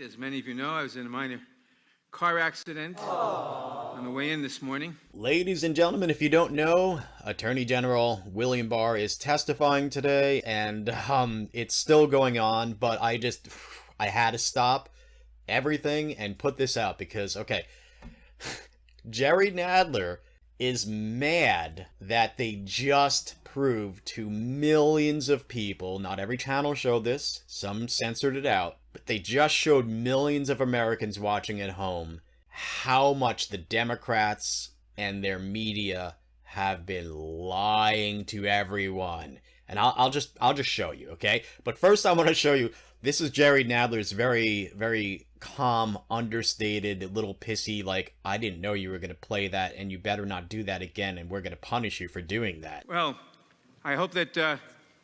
As many of you know, I was in a minor car accident on the way in this morning. Ladies and gentlemen, if you don't know, Attorney General William Barr is testifying today, and it's still going on, but I had to stop everything and put this out because, okay, Jerry Nadler is mad that they just proved to millions of people, not every channel showed this, some censored it out, but they just showed millions of Americans watching at home how much the Democrats and their media have been lying to everyone. And I'll just show you, okay? But first I want to show you, this is Jerry Nadler's very, very calm, understated, little pissy, like, I didn't know you were going to play that, and you better not do that again, and we're going to punish you for doing that. Well, I hope that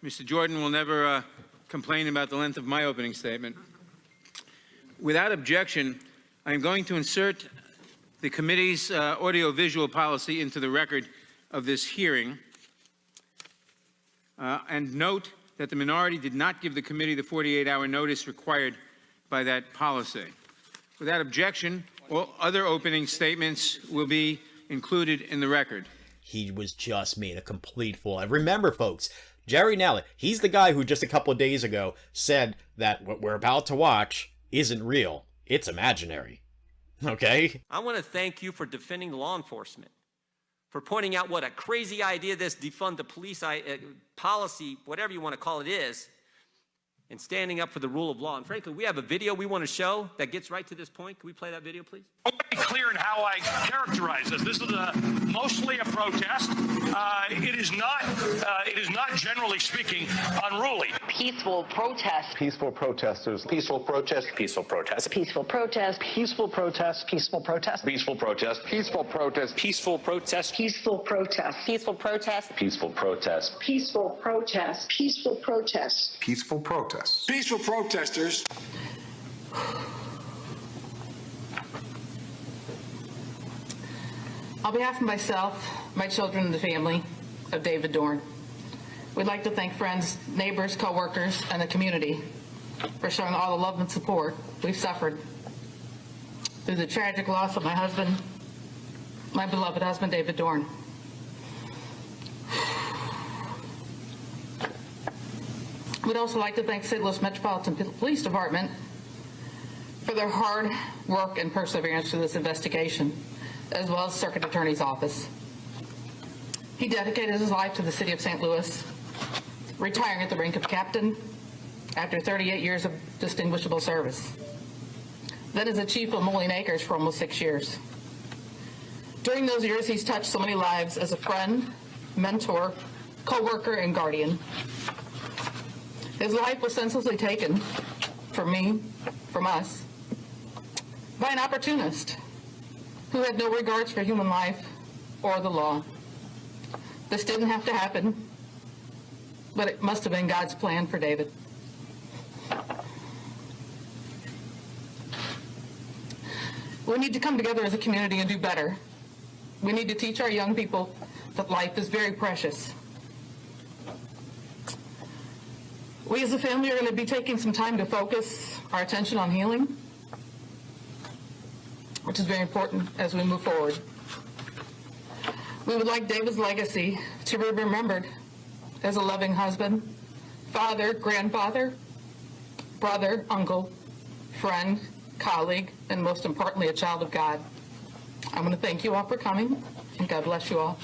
Mr. Jordan will never complain about the length of my opening statement. Without objection, I'm going to insert the committee's audio-visual policy into the record of this hearing, and note that the minority did not give the committee the 48-hour notice required by that policy. Without objection, all other opening statements will be included in the record. He was just made a complete fool. And remember, folks, Jerry Nadler, he's the guy who just a couple of days ago said that what we're about to watch isn't real. It's imaginary. Okay? I want to thank you for defending law enforcement, for pointing out what a crazy idea this defund the police policy, whatever you want to call it, is, and standing up for the rule of law. And frankly, we have a video we want to show that gets right to this point. Can we play that video, please? I want to be clear in how I characterize this. This is mostly a protest. It is not, generally speaking, unruly. Peaceful protest. Peaceful protesters. Peaceful protest. Peaceful protest. Peaceful protest. Peaceful protest. Peaceful protest. Peaceful protest. Peaceful protest. Peaceful protest. Peaceful protest. Peaceful protest. Peaceful protest. Peaceful protest. Peaceful protest. Peaceful protest. Peaceful protesters. On behalf of myself, my children, and the family of David Dorn, we'd like to thank friends, neighbors, co-workers, and the community for showing all the love and support we've suffered through the tragic loss of my husband, my beloved husband, David Dorn. We'd also like to thank St. Louis Metropolitan Police Department for their hard work and perseverance through this investigation, as well as Circuit Attorney's Office. He dedicated his life to the city of St. Louis, retiring at the rank of captain after 38 years of distinguishable service. Then as a chief of Moline Acres for almost 6 years. During those years, he's touched so many lives as a friend, mentor, co-worker, and guardian. His life was senselessly taken from me, from us, by an opportunist who had no regards for human life or the law. This didn't have to happen, but it must have been God's plan for David. We need to come together as a community and do better. We need to teach our young people that life is very precious. We as a family are going to be taking some time to focus our attention on healing, which is very important as we move forward. We would like David's legacy to be remembered as a loving husband, father, grandfather, brother, uncle, friend, colleague, and most importantly, a child of God. I want to thank you all for coming, and God bless you all.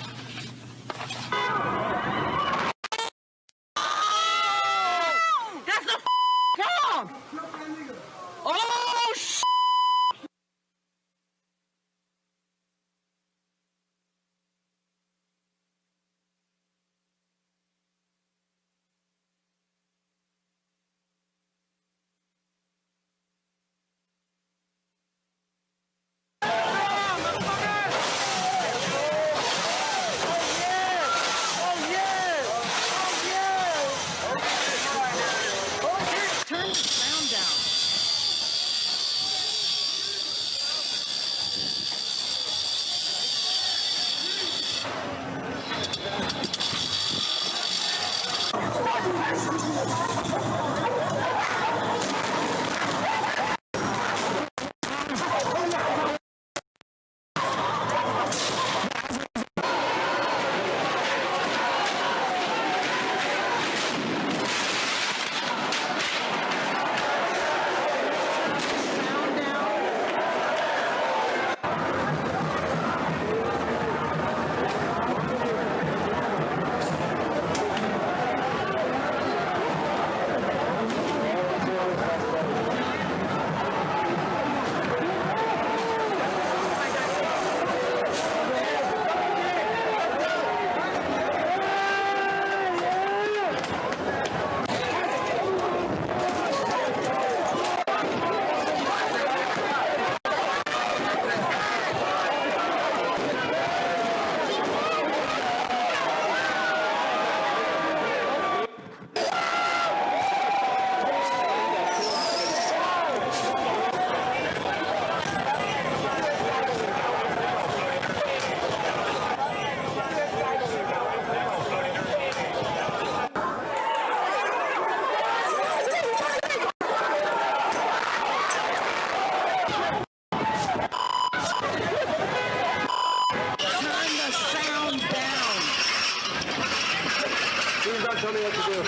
Tell me what to do.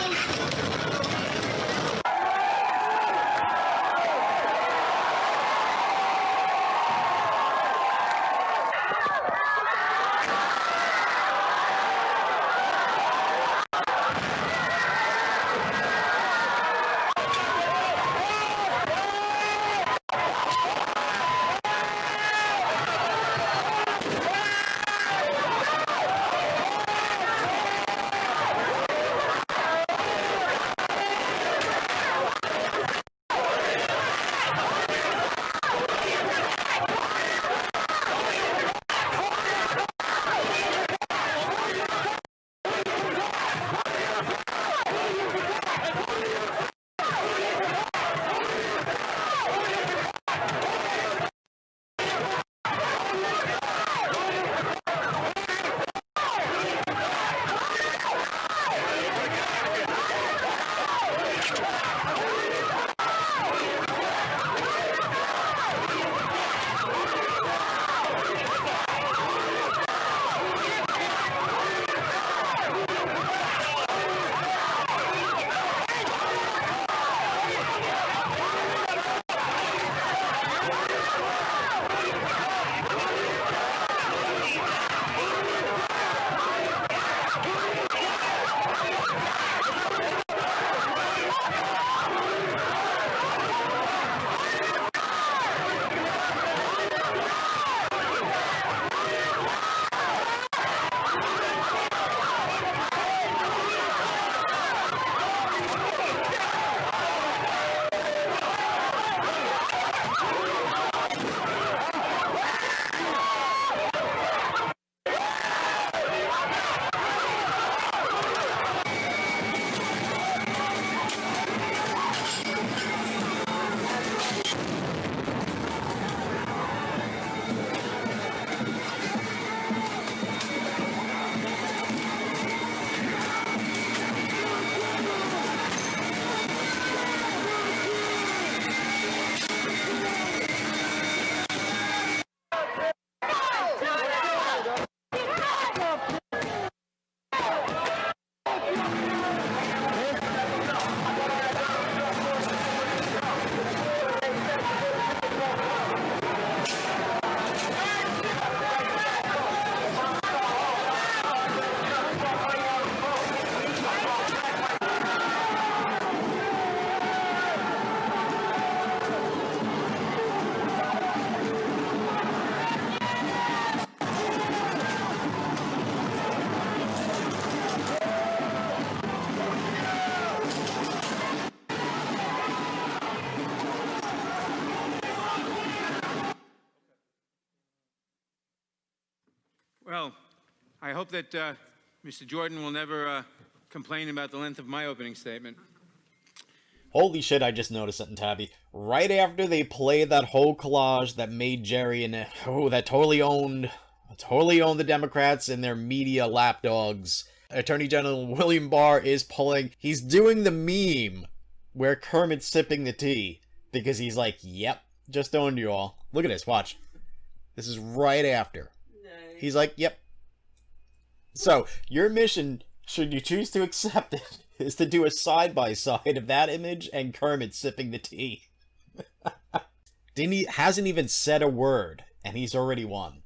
Well, I hope that Mr. Jordan will never complain about the length of my opening statement. Holy shit, I just noticed something, Tabby. Right after they played that whole collage that made Jerry and that totally owned the Democrats and their media lapdogs, Attorney General William Barr he's doing the meme where Kermit's sipping the tea because he's like, yep, just owned you all. Look at this, watch. This is right after. He's like, yep. So, your mission, should you choose to accept it, is to do a side-by-side of that image and Kermit sipping the tea. Hasn't even said a word, and he's already won.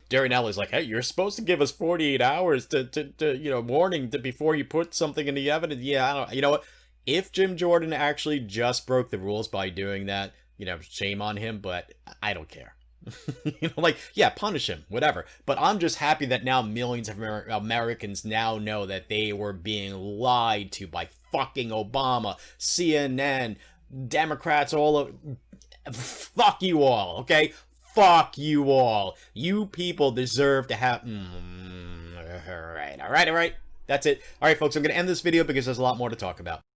Jerry Nadler's like, hey, you're supposed to give us 48 hours to warning before you put something in the evidence. Yeah, I don't, you know what? If Jim Jordan actually just broke the rules by doing that, shame on him, but I don't care. Yeah, punish him, whatever. But I'm just happy that now millions of Americans now know that they were being lied to by fucking Obama, CNN, Democrats, all of... Fuck you all, okay? Fuck you all. You people deserve to have... All right. That's it. All right, folks, I'm going to end this video because there's a lot more to talk about.